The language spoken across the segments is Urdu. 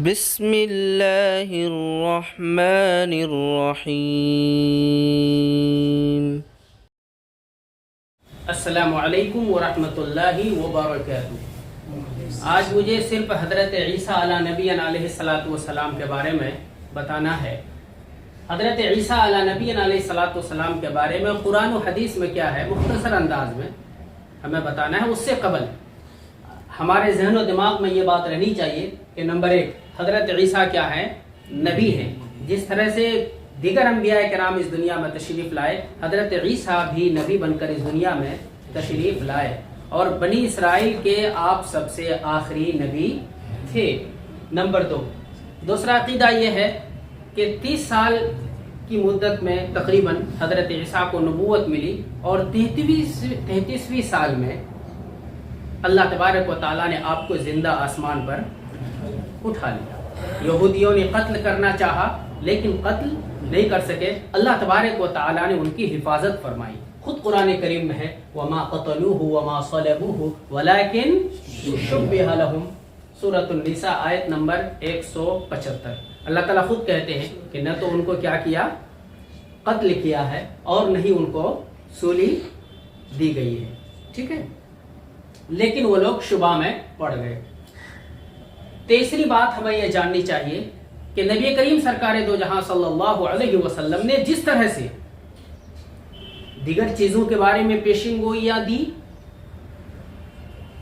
بسم اللہ الرحمن الرحیم۔ السلام علیکم ورحمۃ اللہ وبرکاتہ۔ آج مجھے صرف حضرت عیسیٰ علیہ نبی علیہ الصلاۃ والسلام کے بارے میں بتانا ہے۔ حضرت عیسیٰ علیہ نبی علیہ الصلاۃ والسلام کے بارے میں قرآن و حدیث میں کیا ہے مختصر انداز میں ہمیں بتانا ہے۔ اس سے قبل ہمارے ذہن و دماغ میں یہ بات رہنی چاہیے کہ نمبر 1، حضرت عیسیٰ کیا ہے؟ نبی ہیں۔ جس طرح سے دیگر انبیاء کرام اس دنیا میں تشریف لائے، حضرت عیسیٰ بھی نبی بن کر اس دنیا میں تشریف لائے، اور بنی اسرائیل کے آپ سب سے آخری نبی تھے۔ نمبر 2، دوسرا عقیدہ یہ ہے کہ 30 سال کی مدت میں تقریباً حضرت عیسیٰ کو نبوت ملی، اور 33ویں سال میں اللہ تبارک و تعالیٰ نے آپ کو زندہ آسمان پر اٹھا لیا۔ یہودیوں نے قتل کرنا چاہا لیکن قتل نہیں کر سکے، اللہ تبارک و تعالیٰ نے ان کی حفاظت فرمائی۔ خود قرآن کریم میں ہے وَمَا قَتَلُوهُ وَمَا صَلَبُوهُ وَلَكِنْ شُبِّهَ لَهُمْ، سورۃ النساء آیت نمبر 175۔ اللہ تعالیٰ خود کہتے ہیں کہ نہ تو ان کو کیا کیا، قتل کیا ہے، اور نہ ہی ان کو سولی دی گئی ہے، ٹھیک ہے، لیکن وہ لوگ شبہ میں پڑ گئے۔ تیسری بات ہمیں یہ جاننی چاہیے کہ نبی کریم سرکار دو جہاں صلی اللہ علیہ وسلم نے جس طرح سے دیگر چیزوں کے بارے میں پیشین گوئیاں دی،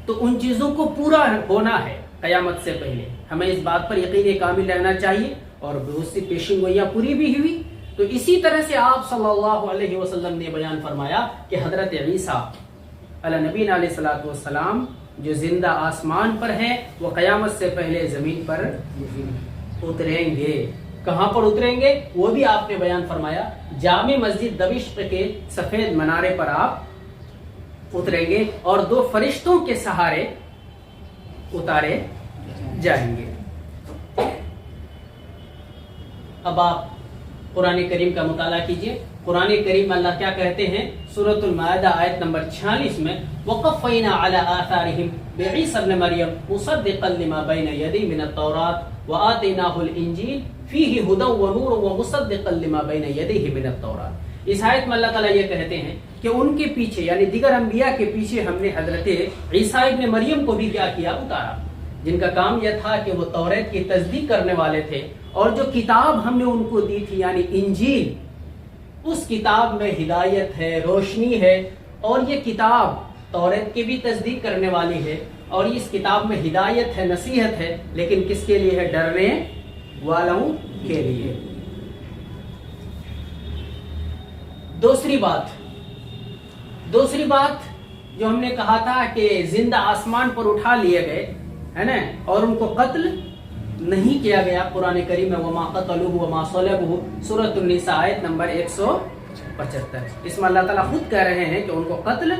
تو ان چیزوں کو پورا ہونا ہے قیامت سے پہلے۔ ہمیں اس بات پر یقین کامل رہنا چاہیے، اور بہت سی پیشین گوئیاں پوری بھی ہوئی۔ تو اسی طرح سے آپ صلی اللہ علیہ وسلم نے بیان فرمایا کہ حضرت عیسیٰ علیہ نبی علیہ الصلوۃ والسلام جو زندہ آسمان پر ہیں، وہ قیامت سے پہلے زمین پر اتریں گے۔ کہاں پر اتریں گے وہ بھی آپ نے بیان فرمایا، جامع مسجد دمشق کے سفید منارے پر آپ اتریں گے، اور 2 فرشتوں کے سہارے اتارے جائیں گے۔ اب آپ قرآن کریم کا مطالعہ کیجئے۔ قرآن کریم میں اللہ کیا کہتے ہیں؟ سورۃ المائدہ آیت نمبر 46 میں وَقَفَّيْنَا عَلَىٰ آثَارِهِمْ بِعِيسَى ابْنِ مَرْيَمَ مُصَدِّقًا لِمَا بَيْنَ يَدَيْهِ مِنَ التَّوْرَاةِ وَآتَيْنَاهُ الْإِنجِيلَ فِيهِ هُدًى وَنُورٌ وَمُصَدِّقًا لِمَا بَيْنَ يَدَيْهِ مِنَ التَّوْرَاةِ۔ اس آیت میں اللہ تعالیٰ یہ کہتے ہیں کہ ان کے پیچھے، یعنی دیگر انبیاء کے پیچھے، ہم نے حضرت عیسیٰ ابن مریم کو بھی کیا کیا؟ اتارا، جن کا کام یہ تھا کہ وہ توریت کی تصدیق کرنے والے تھے، اور جو کتاب ہم نے ان کو دی تھی یعنی انجیل، اس کتاب میں ہدایت ہے، روشنی ہے، اور یہ کتاب توریت کی بھی تصدیق کرنے والی ہے، اور اس کتاب میں ہدایت ہے، نصیحت ہے، لیکن کس کے لیے ہے؟ ڈرنے والوں کے لیے۔ دوسری بات جو ہم نے کہا تھا کہ زندہ آسمان پر اٹھا لیے گئے، ہے نا، اور ان کو قتل نہیں کیا گیا۔ قرآن کریم میں وَمَا قَتَلُوهُ وَمَا صَلَبُوهُ، سورۃ النساء آیت نمبر 175۔ اس میں اللہ تعالیٰ خود کہہ رہے ہیں کہ ان کو قتل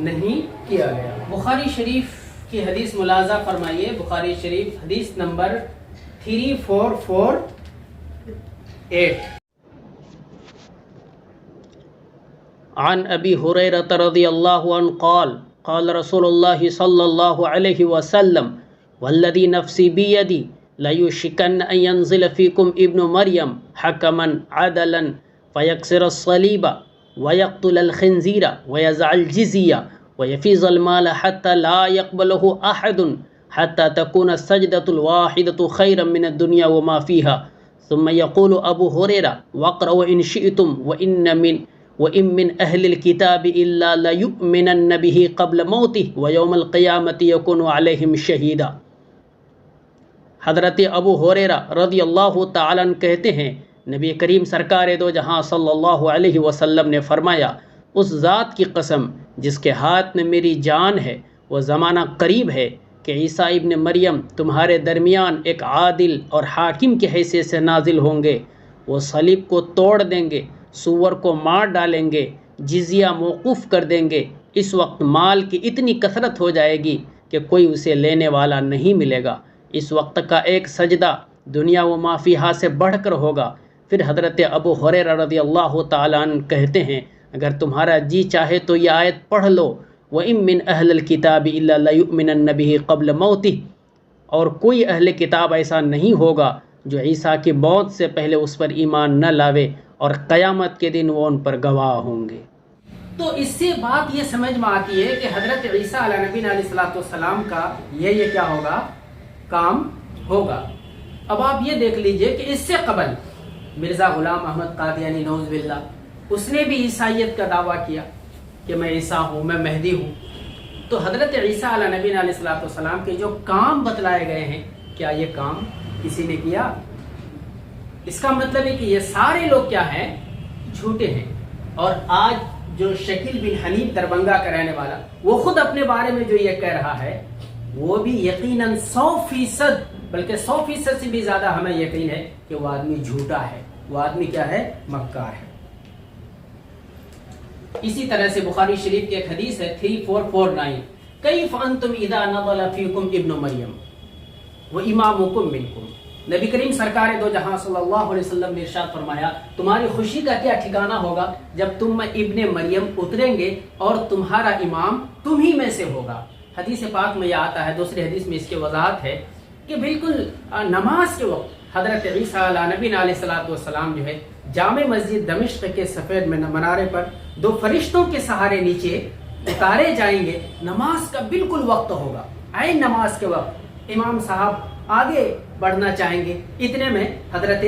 نہیں کیا گیا۔ بخاری شریف کی حدیث ملاحظہ فرمائیے، بخاری شریف حدیث نمبر 3448۔ عن ابی ہریرہ رضی اللہ عنہ قال قال رسول اللہ صلی اللہ علیہ وسلم والذی نفسی بیدی لیوشکن ان ینزل فیکم ابن مریم حکما عدلا فیکسر الصلیب ویقتل الخنزیر ویزع الجزیہ ویفیض المال حتی لا يقبله احد حتی تکون السجدة الواحدة خیرا من الدنیا وما فیہا ثم یقول ابو ہریرہ وقرأوا ان شئتم وَإِن مِّنْ أَهْلِ الْكِتَابِ إِلَّا لَيُؤْمِنَنَّ بِهِ قَبْلَ مَوْتِهِ وَيَوْمَ الْقِيَامَةِ يَكُونُ عَلَيْهِمْ شَهِيدًا۔ حضرت ابو ہریرہ رضی اللہ تعالیٰ عنہ کہتے ہیں، نبی کریم سرکار دو جہاں صلی اللہ علیہ وسلم نے فرمایا، اس ذات کی قسم جس کے ہاتھ میں میری جان ہے، وہ زمانہ قریب ہے کہ عیسیٰ ابن مریم تمہارے درمیان ایک عادل اور حاکم کی حیثیت سے نازل ہوں گے۔ وہ صلیب کو توڑ دیں گے، سور کو مار ڈالیں گے، جزیہ موقوف کر دیں گے۔ اس وقت مال کی اتنی کثرت ہو جائے گی کہ کوئی اسے لینے والا نہیں ملے گا۔ اس وقت کا ایک سجدہ دنیا و ما فیہا سے بڑھ کر ہوگا۔ پھر حضرت ابو ہریرہ رضی اللہ تعالیٰ عنہ کہتے ہیں، اگر تمہارا جی چاہے تو یہ آیت پڑھ لو، وَإِن مِّنْ أَهْلِ الْكِتَابِ إِلَّا لَيُؤْمِنَنَّ بِهِ قَبْلَ مَوْتِهِ، اور کوئی اہل کتاب ایسا نہیں ہوگا جو عیسیٰ کی موت سے پہلے اس پر ایمان نہ لاوے، اور قیامت کے دن وہ ان پر گواہ ہوں گے۔ تو اس سے بات یہ سمجھ میں آتی ہے کہ حضرت عیسیٰ علیہ نبی علیہ الصلوۃ والسلام کا یہ کیا ہوگا، کام ہوگا۔ اب آپ یہ دیکھ لیجئے کہ اس سے قبل مرزا غلام احمد قادیانی نعوذ باللہ، اس نے بھی عیسائیت کا دعویٰ کیا کہ میں عیسیٰ ہوں، میں مہدی ہوں۔ تو حضرت عیسیٰ علیہ نبی علیہ الصلوۃ والسلام کے جو کام بتلائے گئے ہیں، کیا یہ کام کسی نے کیا؟ اس کا مطلب ہے کہ یہ سارے لوگ کیا ہیں، جھوٹے ہیں۔ اور آج جو شکیل بن حنیف دربنگا کا رہنے والا، وہ خود اپنے بارے میں جو یہ کہہ رہا ہے، وہ بھی یقیناً 100%، بلکہ 100% سے بھی زیادہ ہمیں یقین ہے کہ وہ آدمی جھوٹا ہے، وہ آدمی کیا ہے، مکار ہے۔ اسی طرح سے بخاری شریف کی ایک حدیث ہے 3449، کیف انتم اذا نزل فیکم ابن مریم وامامکم منکم۔ نبی کریم سرکار دو جہاں صلی اللہ علیہ وسلم نے ارشاد فرمایا، تمہاری خوشی کا کیا ٹھکانہ ہوگا جب تم میں ابن مریم اتریں گے اور تمہارا امام تم ہی میں سے ہوگا۔ حدیث پاک میں یہ آتا ہے، دوسری حدیث میں اس کی وضاحت ہے کہ بالکل نماز کے وقت حضرت عیسیٰ علیہ نبی علیہ الصلوۃ والسلام جو ہے جامع مسجد دمشق کے سفید منارے پر 2 فرشتوں کے سہارے نیچے اتارے جائیں گے۔ نماز کا بالکل وقت ہوگا، عین نماز کے وقت امام صاحب آگے بڑھنا چاہیں گے، اتنے میں حضرت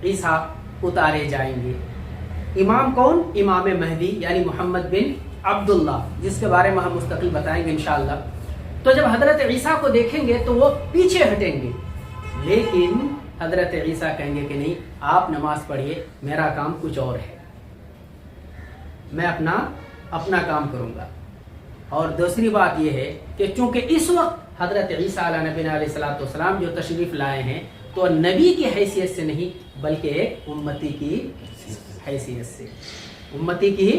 عیسیٰ اتارے جائیں گے۔ امام کون؟ امام مہدی یعنی محمد بن عبداللہ، جس کے بارے میں ہم مستقل بتائیں گے انشاءاللہ۔ تو جب حضرت عیسیٰ کو دیکھیں گے تو وہ پیچھے ہٹیں گے، لیکن حضرت عیسیٰ کہیں گے کہ نہیں، آپ نماز پڑھیے، میرا کام کچھ اور ہے، میں اپنا کام کروں گا۔ اور دوسری بات یہ ہے کہ چونکہ اس وقت حضرت عیسیٰ علیہ نبی علیہ الصلوۃ والسلام جو تشریف لائے ہیں تو نبی کی حیثیت سے نہیں، بلکہ ایک امتی کی حیثیت سے، امتی کی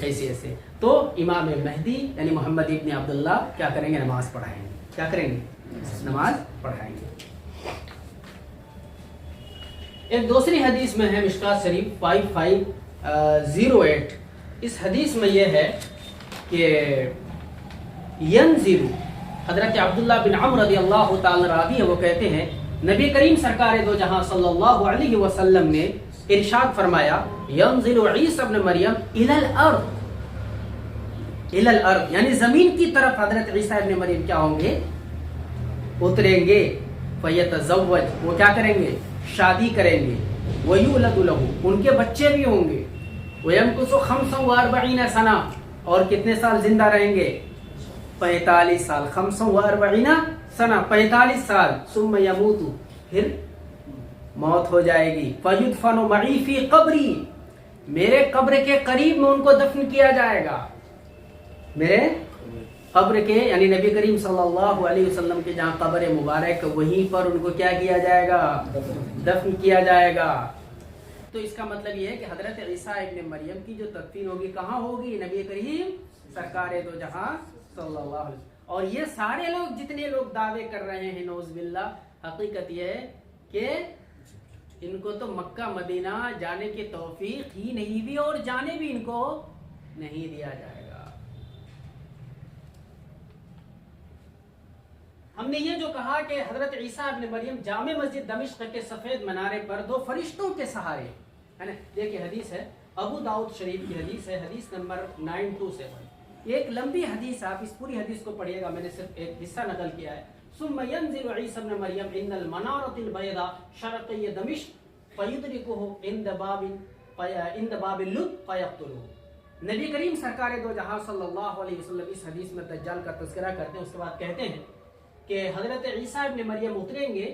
حیثیت سے۔ تو امام مہدی یعنی محمد ابن عبداللہ کیا کریں گے؟ نماز پڑھائیں گے۔ کیا کریں گے؟ نماز پڑھائیں گے۔ ایک دوسری حدیث میں ہے مشکات شریف 5508، اس حدیث میں یہ ہے کہ ینزل، حضرت عبداللہ بن عمرو رضی اللہ تعالی راضی ہے، وہ کہتے ہیں نبی کریم سرکار دو جہاں صلی اللہ علیہ وسلم نے ارشاد فرمایا، ینزل عیسی ابن مریم الی الارض، یعنی زمین کی طرف حضرت عیسیٰ ابن مریم کیا ہوں گے؟ اتریں گے۔ فیتزوج، وہ کیا کریں گے؟ شادی کریں گے۔ ویولد لہ، ان کے بچے بھی ہوں گے۔ ویمکث 45 سنہ، اور کتنے سال زندہ رہیں گے؟ 45 سال۔ 45 سنہ، 45 سال۔ ثم یموت، پھر موت ہو جائے گی۔ فیدفن معی فی قبری، میرے قبر کے قریب میں ان کو دفن کیا جائے گا، میرے قبر کے یعنی نبی کریم صلی اللہ علیہ وسلم کے جہاں قبر مبارک وہیں پر ان کو کیا کیا جائے گا؟ دفن کیا جائے گا۔ تو اس کا مطلب یہ ہے کہ حضرت عیسیٰ ابن مریم کی جو تدفین ہوگی کہاں ہوگی؟ نبی کریم سرکار دو جہاں صلی اللہ علیہ وسلم۔ اور یہ سارے لوگ جتنے لوگ دعوے کر رہے ہیں نعوذ باللہ، حقیقت یہ ہے کہ ان کو تو مکہ مدینہ جانے کی توفیق ہی نہیں ہوئی اور جانے بھی ان کو نہیں دیا جائے گا۔ ہم نے یہ جو کہا کہ حضرت عیسیٰ ابن مریم جامع مسجد دمشق کے سفید منارے پر 2 فرشتوں کے سہارے، ہے نا؟ دیکھیں حدیث ہے ابو داؤد شریف کی حدیث ہے، حدیث نمبر 927۔ ایک لمبی حدیث، آپ اس پوری حدیث کو پڑھیے گا، میں نے صرف ایک حصہ نقل کیا ہے۔ ثم ينزل عيسى ابن مريم عند المنارة البيضاء شرقي دمشق فيدركه عند باب اللد فيقتله۔ نبی کریم سرکار دو جہاں صلی اللہ علیہ وسلم اس حدیث میں دجال کا تذکرہ کرتے ہیں، اس کے بعد کہتے ہیں کہ حضرت عیسیٰ ابن مریم اتریں گے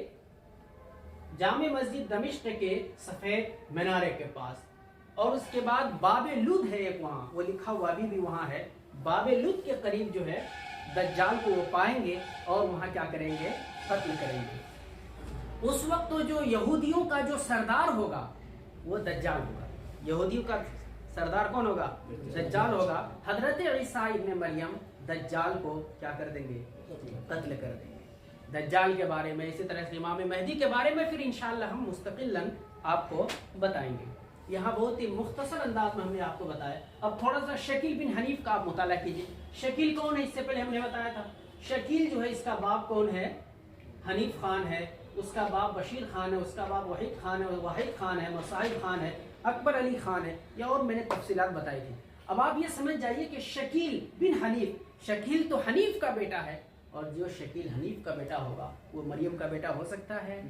جامع مسجد دمشق کے سفید منارے کے پاس، اور اس کے بعد باب لد ہے ایک، وہاں وہ لکھا ہوا ابھی بھی وہاں ہے، باب لد کے قریب جو ہے دجال کو وہ پائیں گے اور وہاں کیا کریں گے؟ قتل کریں گے۔ اس وقت تو جو یہودیوں کا جو سردار ہوگا وہ دجال ہوگا۔ یہودیوں کا سردار کون ہوگا؟ دجال ہوگا۔ حضرت عیسیٰ ابن مریم دجال کو کیا کر دیں گے؟ قتل کر دیں گے۔ دجال کے بارے میں، اسی طرح سے امام مہدی کے بارے میں پھر انشاءاللہ ہم مستقلاً آپ کو بتائیں گے۔ یہاں بہت ہی مختصر انداز میں ہم نے آپ کو بتایا۔ اب تھوڑا سا شکیل بن حنیف کا آپ مطالعہ کیجیے۔ شکیل کون ہے؟ اس سے پہلے ہم نے بتایا تھا شکیل جو ہے اس کا باپ کون ہے؟ حنیف خان ہے، اس کا باپ بشیر خان ہے، اس کا باپ وحید خان ہے، واحد خان ہے، مصاحب خان ہے، اکبر علی خان ہے، یا اور میں نے تفصیلات بتائی تھی۔ اب آپ یہ سمجھ جائیے کہ شکیل بن حنیف، شکیل تو حنیف کا بیٹا ہے، اور جو شکیل حنیف کا بیٹا ہوگا وہ مریم کا بیٹا ہو سکتا ہے؟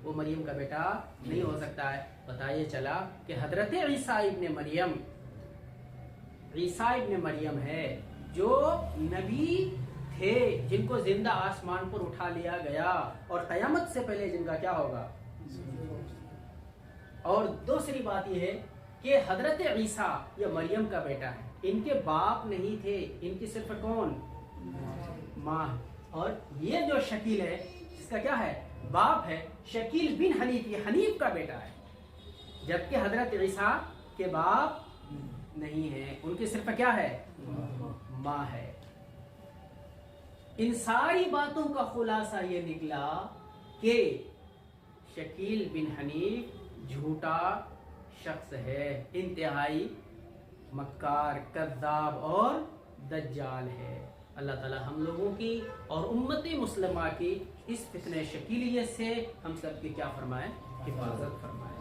وہ مریم کا بیٹا نہیں ہو سکتا ہے۔ بتائیے چلا کہ حضرت عیسیٰ ابن مریم، عیسیٰ ابن مریم ہے جو نبی تھے، جن کو زندہ آسمان پر اٹھا لیا گیا، اور قیامت سے پہلے جن کا کیا ہوگا؟ اور دوسری بات یہ ہے کہ حضرت عیسیٰ یہ مریم کا بیٹا ہے، ان کے باپ نہیں تھے، ان کی صرف کون؟ ماں۔ اور یہ جو شکیل ہے جس کا کیا ہے؟ باپ ہے، شکیل بن حنیف، یہ حنیف کا بیٹا ہے، جبکہ حضرت عیسیٰ کے باپ نہیں ہے، ان کی صرف کیا ہے؟ ماں ہے۔ ان ساری باتوں کا خلاصہ یہ نکلا کہ شکیل بن حنیف جھوٹا شخص ہے، انتہائی مکار، کذاب اور دجال ہے۔ اللہ تعالی ہم لوگوں کی اور امت مسلمہ کی اس فتنہ شکیلیت سے ہم سب کی کیا فرمائے؟ حفاظت فرمائے۔